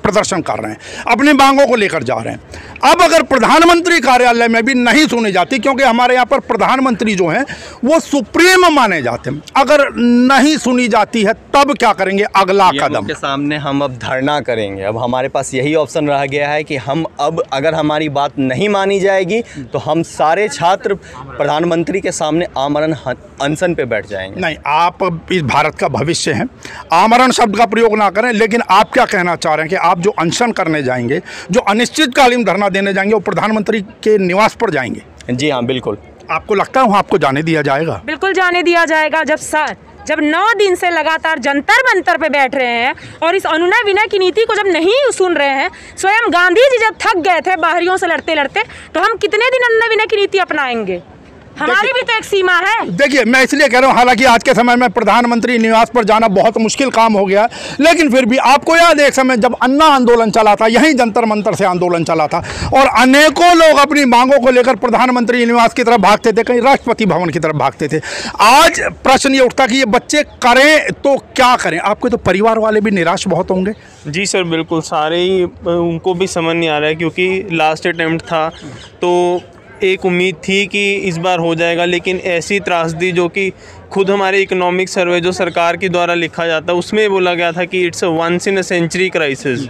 प्रदर्शन कर रहे हैं, अपनी मांगों को लेकर जा रहे हैं, अब अगर प्रधानमंत्री कार्यालय में भी नहीं सुनी जाती, क्योंकि हमारे यहाँ पर प्रधानमंत्री जो हैं वो सुप्रीम माने जाते हैं, अगर नहीं सुनी जाती है तब क्या करेंगे? अगला कदम के सामने हम अब धरना करेंगे। अब हमारे पास यही ऑप्शन रह गया है कि हम अब, अगर हमारी बात नहीं मानी जाएगी तो हम सारे छात्र प्रधानमंत्री के सामने आमरण अनशन पे बैठ जाएंगे। नहीं, आप इस भारत का भविष्य हैं, आमरण शब्द का प्रयोग ना करें, लेकिन आप क्या कहना चाह रहे हैं कि आप जो अनशन करने जाएंगे, जो अनिश्चितकालीन धरना देने जाएंगे, वो प्रधानमंत्री के निवास पर जाएंगे? जी हाँ, बिल्कुल। आपको लगता है वहाँ आपको जाने दिया जाएगा? बिल्कुल जाने दिया जाएगा। जब 9 दिन से लगातार जंतर मंतर पे बैठ रहे हैं और इस अनुनय विनय की नीति को जब नहीं सुन रहे हैं, स्वयं गांधी जी जब थक गए थे बाहरियों से लड़ते लड़ते, तो हम कितने दिन अनुनय विनय की नीति अपनाएंगे? हमारी भी तो एक सीमा है। देखिए, मैं इसलिए कह रहा हूँ, हालांकि आज के समय में प्रधानमंत्री निवास पर जाना बहुत मुश्किल काम हो गया, लेकिन फिर भी आपको याद है एक समय जब अन्ना आंदोलन चला था, यहीं जंतर मंतर से आंदोलन चला था और अनेकों लोग अपनी मांगों को लेकर प्रधानमंत्री निवास की तरफ भागते थे, कहीं राष्ट्रपति भवन की तरफ भागते थे। आज प्रश्न ये उठता कि ये बच्चे करें तो क्या करें? आपके तो परिवार वाले भी निराश बहुत होंगे। जी सर, बिल्कुल, सारे ही उनको भी समझ नहीं आ रहा है, क्योंकि लास्ट अटेम्प्ट था तो एक उम्मीद थी कि इस बार हो जाएगा, लेकिन ऐसी त्रासदी जो कि खुद हमारे इकोनॉमिक सर्वे जो सरकार के द्वारा लिखा जाता है उसमें बोला गया था कि it's a once in a century crisis,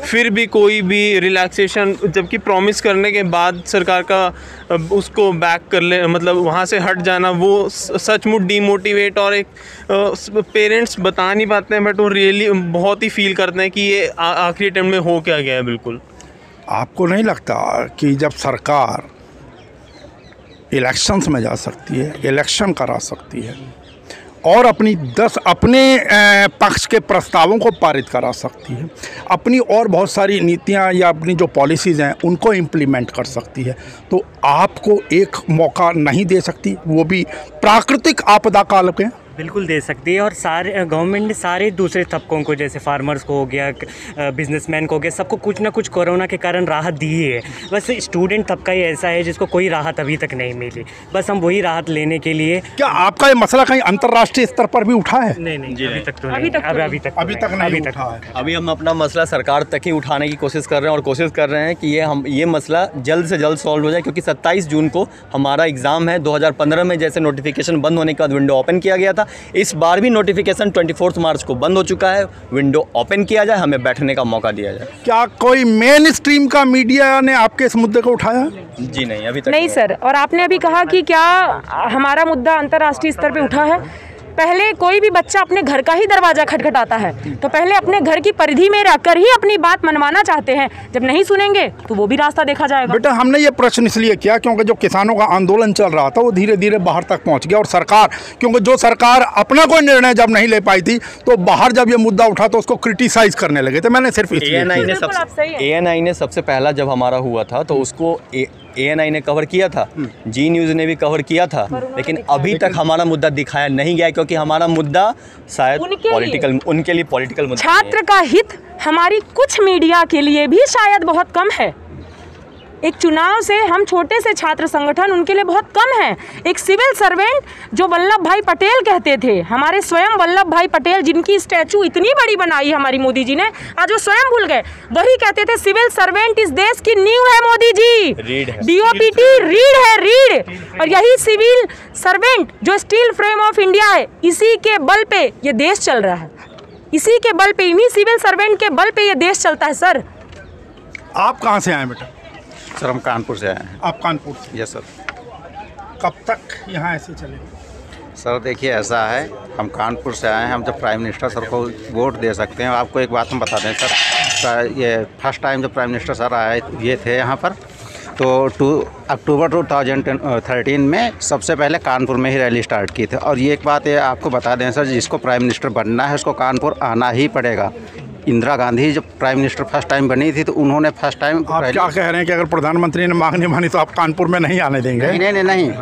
फिर भी कोई भी रिलैक्सेशन, जबकि प्रॉमिस करने के बाद सरकार का उसको बैक कर ले, मतलब वहाँ से हट जाना, वो सचमुच डीमोटिवेट, और एक पेरेंट्स बता नहीं पाते हैं, बट वो रियली बहुत ही फील करते हैं कि ये आखिरी अटेम्प्ट में हो क्या गया है। बिल्कुल। आपको नहीं लगता कि जब सरकार इलेक्शंस में जा सकती है, इलेक्शन करा सकती है और अपने पक्ष के प्रस्तावों को पारित करा सकती है, अपनी और बहुत सारी नीतियां या अपनी जो पॉलिसीज़ हैं उनको इम्प्लीमेंट कर सकती है, तो आपको एक मौका नहीं दे सकती, वो भी प्राकृतिक आपदा काल के? बिल्कुल दे सकती है। और सारे गवर्नमेंट ने सारे दूसरे तबकों को, जैसे फार्मर्स को हो गया, बिजनेसमैन को हो गया, सबको कुछ ना कुछ कोरोना के कारण राहत दी है। बस स्टूडेंट तबका ही ऐसा है जिसको कोई राहत अभी तक नहीं मिली, बस हम वही राहत लेने के लिए। क्या आपका ये मसला कहीं अंतर्राष्ट्रीय स्तर पर भी उठा है? नहीं, अभी तक तो नहीं, अभी तक नहीं। अभी हम अपना मसला सरकार तक ही उठाने की कोशिश कर रहे हैं और कोशिश कर रहे हैं कि ये मसला जल्द से जल्द सॉल्व हो जाए, क्योंकि 27 जून को हमारा एग्ज़ाम है। 2015 में जैसे नोटिफिकेशन बंद होने के बाद विंडो ओपन किया गया था, इस बार भी नोटिफिकेशन 24 मार्च को बंद हो चुका है। विंडो ओपन किया जाए, हमें बैठने का मौका दिया जाए। क्या कोई मेन स्ट्रीम का मीडिया ने आपके इस मुद्दे को उठाया? जी नहीं, अभी तक नहीं सर। और आपने अभी कहा कि क्या हमारा मुद्दा अंतर्राष्ट्रीय स्तर पे उठा है? पहले कोई भी बच्चा अपने घर का ही दरवाजा खटखटाता है, तो पहले अपने घर की परिधि में रहकर ही अपनी बात मनवाना चाहते हैं। जब नहीं सुनेंगे तो वो भी रास्ता देखा जाएगा। बेटा, हमने ये प्रश्न इसलिए किया क्योंकि जो किसानों का आंदोलन चल रहा था वो धीरे धीरे बाहर तक पहुंच गया, और सरकार, क्योंकि जो सरकार अपना कोई निर्णय जब नहीं ले पाई थी तो बाहर जब ये मुद्दा उठा तो उसको क्रिटिसाइज करने लगे थे। मैंने सिर्फ ANI ने सबसे पहला जब हमारा हुआ था तो उसको ANI ने कवर किया था, जी न्यूज़ ने भी कवर किया था, लेकिन अभी तक हमारा मुद्दा दिखाया नहीं गया, क्योंकि हमारा मुद्दा शायद उनके लिए पॉलिटिकल मुद्दा। छात्र का हित हमारी कुछ मीडिया के लिए भी शायद बहुत कम है। एक चुनाव से हम छोटे से छात्र संगठन उनके लिए बहुत कम है। एक सिविल सर्वेंट जो वल्लभ भाई पटेल कहते थे, हमारे स्वयं वल्लभ भाई पटेल जिनकी स्टैचू इतनी बड़ी बनाई हमारी मोदी जी ने, आज वो स्वयं भूल गए, वही कहते थे सिविल सर्वेंट इस देश की नींव है मोदी जी, DOPT रीढ़ है, रीढ़। और यही सिविल सर्वेंट जो स्टील फ्रेम ऑफ इंडिया है, इसी के बल पे ये देश चल रहा है, इसी के बल पे, इन्हीं सिविल सर्वेंट के बल पे ये देश चलता है। सर आप कहाँ से आए बेटा? सर हम कानपुर से आए हैं। आप कानपुर से? Yes sir. कब तक यहाँ ऐसे चले? सर देखिए ऐसा है, हम कानपुर से आए हैं, हम जब प्राइम मिनिस्टर सर को वोट दे सकते हैं। आपको एक बात हम बता दें सर, ये फर्स्ट टाइम जब प्राइम मिनिस्टर सर आए ये थे यहाँ पर, तो अक्टूबर 2013 में सबसे पहले कानपुर में ही रैली स्टार्ट की थी। और ये एक बात ये आपको बता दें सर, जिसको प्राइम मिनिस्टर बनना है उसको कानपुर आना ही पड़ेगा। इंदिरा गांधी जब प्राइम मिनिस्टर फर्स्ट टाइम बनी थी तो उन्होंने फर्स्ट टाइम। आप क्या कह रहे हैं कि अगर प्रधानमंत्री ने मांग नहीं मानी तो आप कानपुर में नहीं आने देंगे? नहीं,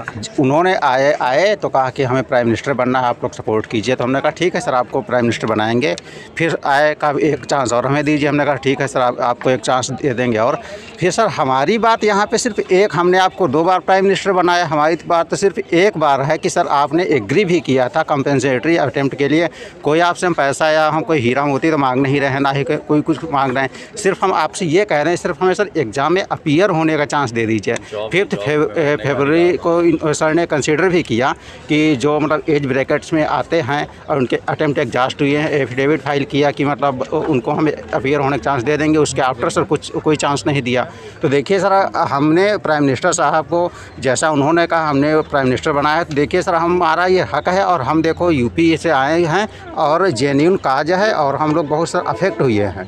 उन्होंने आए तो कहा कि हमें प्राइम मिनिस्टर बनना है, आप लोग सपोर्ट कीजिए। तो हमने कहा ठीक है सर, आपको प्राइम मिनिस्टर बनाएंगे। फिर आए, कहा एक चांस और हमें दीजिए। हमने कहा ठीक है सर, आपको एक चांस दे देंगे। और फिर सर हमारी बात यहाँ पे सिर्फ एक, हमने आपको 2 बार प्राइम मिनिस्टर बनाया, हमारी बात तो सिर्फ एक बार है कि सर आपने एग्री भी किया था कंपेंसेटरी अटेम्प्ट के लिए। कोई आपसे हम पैसा या हम कोई हीरा मोती तो मांग नहीं रहे हैं, ना ही कोई कुछ मांग रहे हैं। सिर्फ हम आपसे ये कह रहे हैं, सिर्फ हमें सर एग्ज़ाम में अपीयर होने का चांस दे दीजिए। 5 फरवरी को सर ने कंसीडर भी किया कि जो मतलब एज ब्रैकेट्स में आते हैं और उनके अटेम्प्ट एग्जॉस्ट हुए हैं, एफिडेविट फाइल किया कि मतलब उनको हमें अपीयर होने का चांस दे देंगे। उसके आफ्टर सर कोई चांस नहीं दिया। तो देखिए सर, हमने प्राइम मिनिस्टर साहब को जैसा उन्होंने कहा हमने प्राइम मिनिस्टर बनाया, तो देखिए सर हमारा ये हक है। और हम देखो यूपी से आए हैं और जेन्युइन काज है और हम लोग बहुत सर अफेक्ट हुए हैं।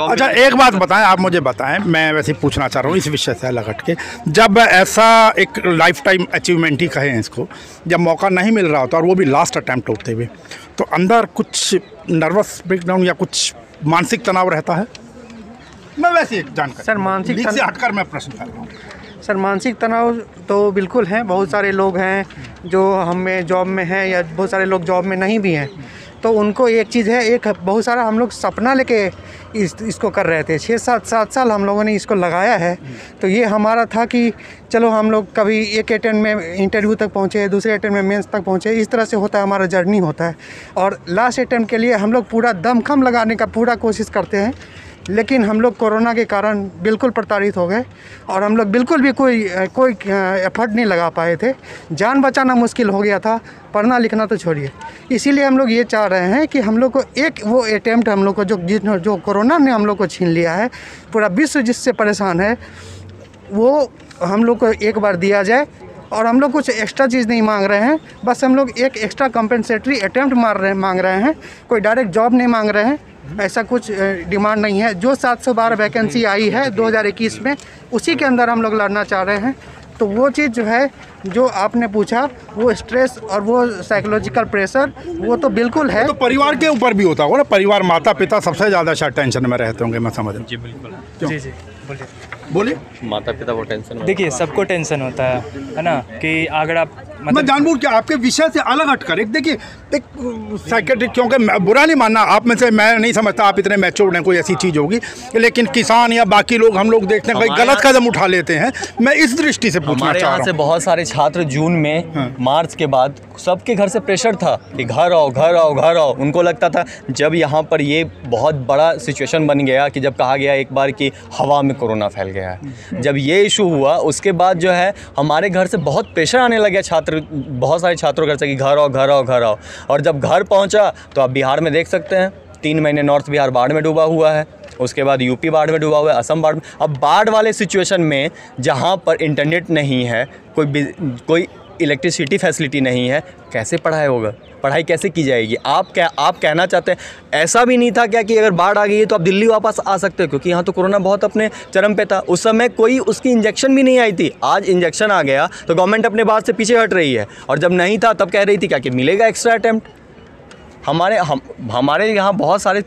अच्छा एक बात बताएं, आप मुझे बताएं, मैं वैसे पूछना चाह रहा हूँ इस विषय से अलग हट के, जब ऐसा एक लाइफ टाइम अचीवमेंट ही कहें इसको, जब मौका नहीं मिल रहा होता और वो भी लास्ट अटैम्प्ट होते हुए, तो अंदर कुछ नर्वस ब्रेकडाउन या कुछ मानसिक तनाव रहता है? मैं वैसे एक जानकारी सर मानसिक से हटकर मैं प्रश्न कर रहा हूँ। सर मानसिक तनाव तो बिल्कुल है। बहुत सारे लोग हैं जो हमें जॉब में हैं या बहुत सारे लोग जॉब में नहीं भी हैं, तो उनको एक चीज़ है, एक बहुत सारा हम लोग सपना लेके इसको कर रहे थे। 6-7 साल हम लोगों ने इसको लगाया है। तो ये हमारा था कि चलो हम लोग कभी एक अटेम्प्ट में इंटरव्यू तक पहुँचे, दूसरे अटेम्प्ट में मेंस तक पहुँचे, इस तरह से होता है, हमारा जर्नी होता है। और लास्ट अटेम्प्ट के लिए हम लोग पूरा दमखम लगाने का पूरा कोशिश करते हैं, लेकिन हम लोग कोरोना के कारण बिल्कुल प्रताड़ित हो गए और हम लोग बिल्कुल भी कोई एफर्ट नहीं लगा पाए थे। जान बचाना मुश्किल हो गया था, पढ़ना लिखना तो छोड़िए। इसीलिए हम लोग ये चाह रहे हैं कि हम लोग को एक वो अटेम्प्ट हम लोग को जो कोरोना ने हम लोग को छीन लिया है, पूरा विश्व जिससे परेशान है, वो हम लोग को एक बार दिया जाए। और हम लोग कुछ एक्स्ट्रा चीज़ नहीं मांग रहे हैं, बस हम लोग एक एक्स्ट्रा कंपेंसेटरी अटेम्प्ट मांग रहे हैं। कोई डायरेक्ट जॉब नहीं मांग रहे हैं, ऐसा कुछ डिमांड नहीं है। जो 712 वैकेंसी आई है 2021 में, उसी के अंदर हम लोग लड़ना चाह रहे हैं। तो वो चीज़ जो है, जो आपने पूछा, वो स्ट्रेस और वो साइकोलॉजिकल प्रेशर, वो तो बिल्कुल है। तो परिवार के ऊपर भी होता होगा ना, परिवार माता पिता सबसे ज़्यादा शायद टेंशन में रहते होंगे, मैं समझ रहा हूँ। जी बिल्कुल। जी बोलिए। माता पिता को टेंशन, देखिए सबको टेंशन होता है ना, कि अगर आप मैं जानबूझ के आपके विषय से अलग हटकर एक देखिए, एक साइकेट्रिक, क्योंकि बुरा नहीं मानना आप में से, मैं नहीं समझता आप इतने मैच्योर्ड हैं, कोई ऐसी चीज़ होगी, लेकिन किसान या बाकी लोग हम लोग देखते हैं कहीं गलत कदम उठा लेते हैं। मैं इस दृष्टि से पूछना चाह रहा हूँ। से बहुत सारे छात्र जून में मार्च के बाद सबके घर से प्रेशर था कि घर आओ घर आओ घर आओ। उनको लगता था, जब यहाँ पर ये बहुत बड़ा सिचुएशन बन गया कि जब कहा गया एक बार कि हवा में कोरोना फैल गया है, जब ये इशू हुआ उसके बाद जो है हमारे घर से बहुत प्रेशर आने लगा, बहुत सारे छात्रों घर से कि घर आओ घर आओ घर आओ। और जब घर पहुंचा तो आप बिहार में देख सकते हैं 3 महीने नॉर्थ बिहार बाढ़ में डूबा हुआ है, उसके बाद यूपी बाढ़ में डूबा हुआ है, असम बाढ़ में। अब बाढ़ वाले सिचुएशन में जहां पर इंटरनेट नहीं है, कोई इलेक्ट्रिसिटी फैसिलिटी नहीं है, कैसे पढ़ाई होगा, पढ़ाई कैसे की जाएगी? आप कहना चाहते हैं ऐसा भी नहीं था क्या कि अगर बाढ़ आ गई है तो आप दिल्ली वापस आ सकते हो, क्योंकि यहाँ तो कोरोना बहुत अपने चरम पे था। उस समय कोई उसकी इंजेक्शन भी नहीं आई थी। आज इंजेक्शन आ गया तो गवर्नमेंट अपने बात से पीछे हट रही है, और जब नहीं था तब कह रही थी क्या कि मिलेगा एक्स्ट्रा अटेम्प्ट। हमारे यहाँ बहुत सारे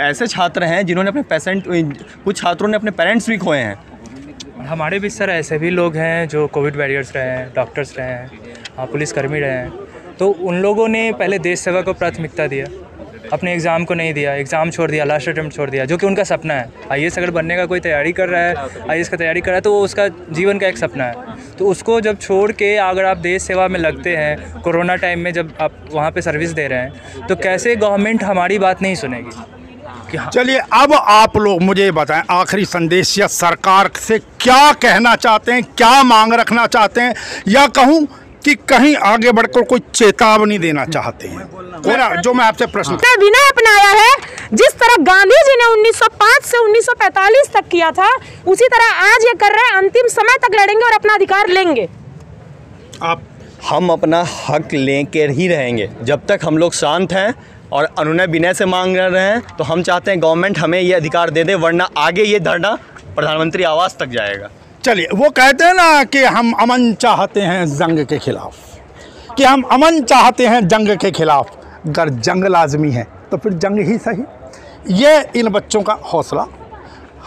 ऐसे छात्र हैं जिन्होंने अपने कुछ छात्रों ने अपने पेरेंट्स भी खोए हैं। हमारे भी सर ऐसे भी लोग हैं जो कोविड वॉरियर्स रहे हैं, डॉक्टर्स रहे हैं, पुलिसकर्मी रहे हैं, तो उन लोगों ने पहले देश सेवा को प्राथमिकता दिया, अपने एग्ज़ाम को नहीं दिया, एग्ज़ाम छोड़ दिया, लास्ट अटेम्प्ट छोड़ दिया, जो कि उनका सपना है। आईएएस अगर बनने का कोई तैयारी कर रहा है, आईएएस का तैयारी कर रहा है, तो वो उसका जीवन का एक सपना है। तो उसको जब छोड़ के अगर आप देश सेवा में लगते हैं, कोरोना टाइम में जब आप वहाँ पे सर्विस दे रहे हैं, तो कैसे गवर्नमेंट हमारी बात नहीं सुनेगी? चलिए, अब आप लोग मुझे बताएं, आखिरी संदेश या सरकार से क्या कहना चाहते हैं, क्या मांग रखना चाहते हैं, या कहूं कि कहीं आगे बढ़कर कोई चेतावनी देना चाहते हैं? मेरा जो मैं आपसे प्रश्न विनय अपनाया है, जिस तरह गांधी जी ने 1905 से 1945 तक किया था, उसी तरह आज ये कर रहे हैं। अंतिम समय तक लड़ेंगे और अपना अधिकार लेंगे। हम अपना हक लेकर ही रहेंगे जब तक हम लोग शांत हैं और अनुनय विनय से मांग रहे हैं। तो हम चाहते हैं गवर्नमेंट हमें ये अधिकार दे दे, वरना आगे ये धरना प्रधानमंत्री आवास तक जाएगा। चलिए, वो कहते हैं ना कि हम अमन चाहते हैं जंग के खिलाफ, कि हम अमन चाहते हैं जंग के खिलाफ। अगर जंग लाजमी है तो फिर जंग ही सही। ये इन बच्चों का हौसला,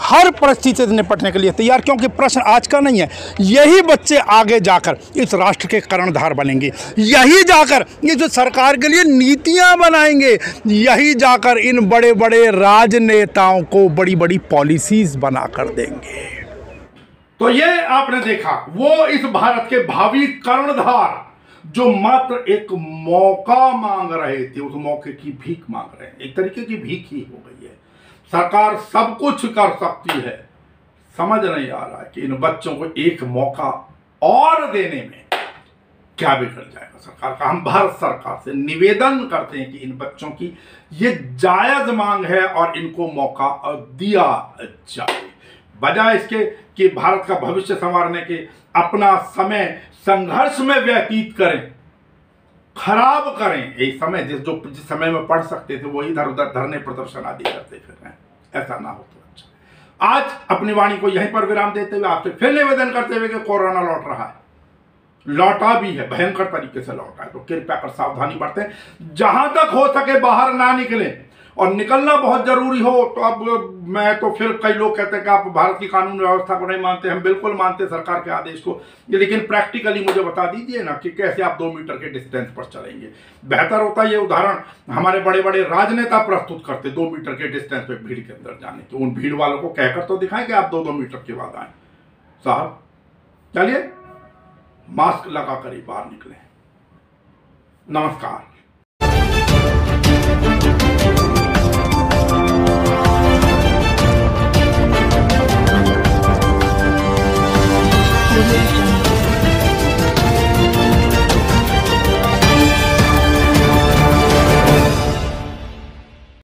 हर परिस्थिति से निपटने के लिए तैयार, क्योंकि प्रश्न आज का नहीं है। यही बच्चे आगे जाकर इस राष्ट्र के कर्णधार बनेंगे, यही जाकर ये जो सरकार के लिए नीतियां बनाएंगे, यही जाकर इन बड़े बड़े राजनेताओं को बड़ी बड़ी पॉलिसीज बना कर देंगे। तो ये आपने देखा, वो इस भारत के भावी कर्णधार जो मात्र एक मौका मांग रहे थे, उस मौके की भीख मांग रहे हैं। एक तरीके की भीख ही हो गई है। सरकार सब कुछ कर सकती है, समझ नहीं आ रहा है कि इन बच्चों को एक मौका और देने में क्या बिगड़ जाएगा सरकार का। हम भारत सरकार से निवेदन करते हैं कि इन बच्चों की ये जायज मांग है और इनको मौका दिया जाए, बजाय इसके कि भारत का भविष्य संवारने के अपना समय संघर्ष में व्यतीत करें, खराब करें। ये समय जिस समय में पढ़ सकते थे वो इधर उधर धरने प्रदर्शन आदि करते फिर रहे, ऐसा ना हो तो अच्छा। आज अपनी वाणी को यहीं पर विराम देते हुए आपसे फिर निवेदन करते हुए कि कोरोना लौट रहा है, लौटा भी है, भयंकर तरीके से लौटा है, तो कृपया कर सावधानी बरतें, जहां तक हो सके बाहर ना निकलें, और निकलना बहुत जरूरी हो तो अब मैं तो फिर कई लोग कहते हैं कि आप भारत की कानून व्यवस्था को नहीं मानते। हम बिल्कुल मानते सरकार के आदेश को, लेकिन प्रैक्टिकली मुझे बता दीजिए ना कि कैसे आप 2 मीटर के डिस्टेंस पर चलेंगे। बेहतर होता ये उदाहरण हमारे बड़े बड़े राजनेता प्रस्तुत करते 2 मीटर के डिस्टेंस पे भीड़ के अंदर जाने, तो उन भीड़ वालों को कहकर तो दिखाएं कि आप 2-2 मीटर के बाद आए। साहब चलिए, मास्क लगा कर ही बाहर निकले। नमस्कार।